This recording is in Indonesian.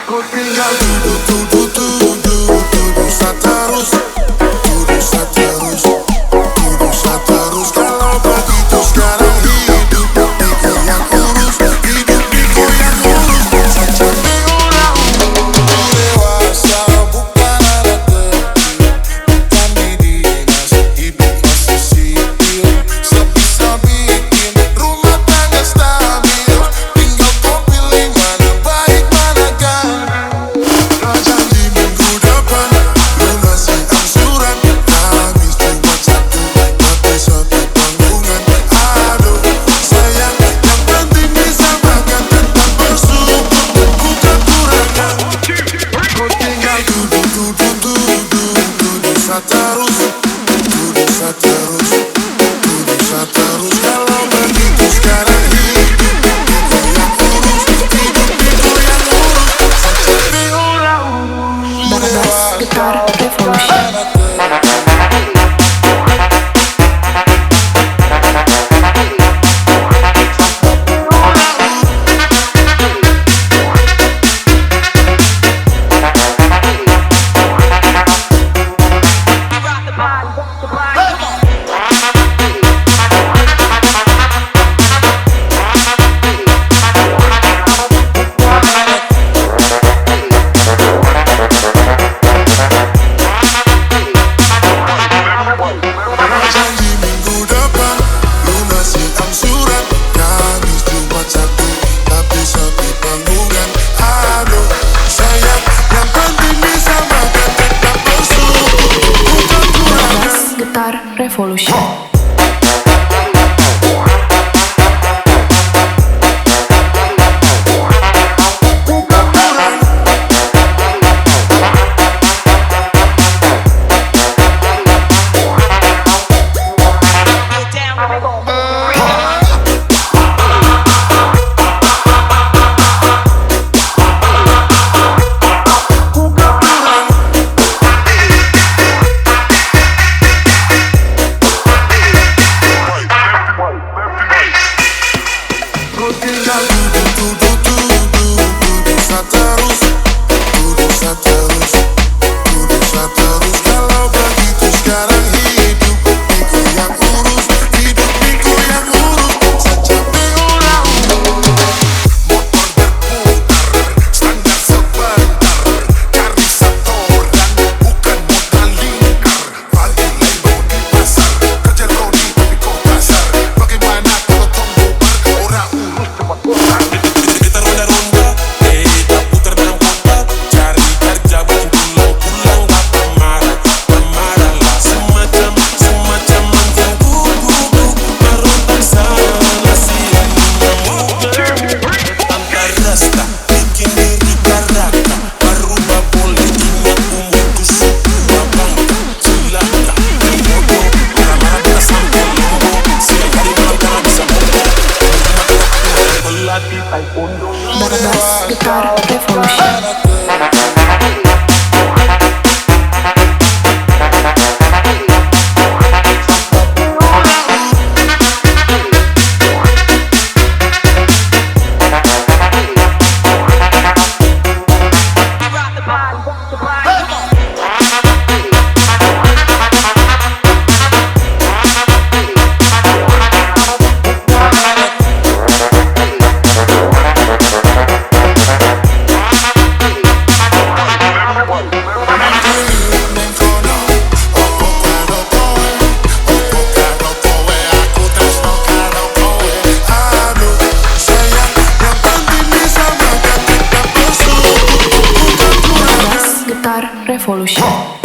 Ku tinggal duduk, duduk, duduk, duduk, duduk terus. Duduk terus, duduk terus. Kalau begitu sekarang hidup piku yang urus, hidup piku yang urus. Saja diulang. Dewasa bukan anak kecil, bukan didinas, hidup masih sipil. Sebisa bikin rumah tangga stabil, tinggal kau pilih mana baik mana gak. Janji minggu depan lunasi angsuran, Kamis Jumat Sabtu tapi sepi tanggungan. Aduh sayang, yang penting bisa makan, tetap bersyukur dan bukan kurangan. Ku tinggal duduk, duduk, duduk, duduk, duduk terus. Duduk terus, duduk terus. Kalau begitu sekarang hidup piku yang urus, hidup piku yang urus. Saja diulang. Barabas Guitar Revolution. Janji minggu depan lunasi angsuran, Kamis Jumat Sabtu tapi sepi tanggungan. Aduh sayang, yang penting bisa makan, tetap bersyukur bukan kurangan. Barabas Guitar Revolution. Ku tinggal duduk, duduk, duduk, duduk, duduk terus. Duduk terus, duduk terus. Kalau begitu sekarang hidup piku yang urus, hidup piku yang urus. Saja diulang. Motor berputar, standar sebentar, cari setoran, bukan modal lingkar. Pagi label di pasar, kerja rodi tapi kok kasar. Bagaimana kalau tunggu bar, orang urus cuma kotak. Kita ronda-ronda, kita putar dalam kota, cari kerja bikin pulang-pulang, gak pemarah, pemarahlah semacam yang gugup, merontak salah siang nyamuk. Tanpa rasta, bikin diri baraka, merubah politiknya umuku semua bangka. Cilaka, dan bodoh, marah-marah bisa sampai lombok, siang hari malam karena bisa bodoh. Belati taekwondo. Barabas Guitar Revolution. Revolution.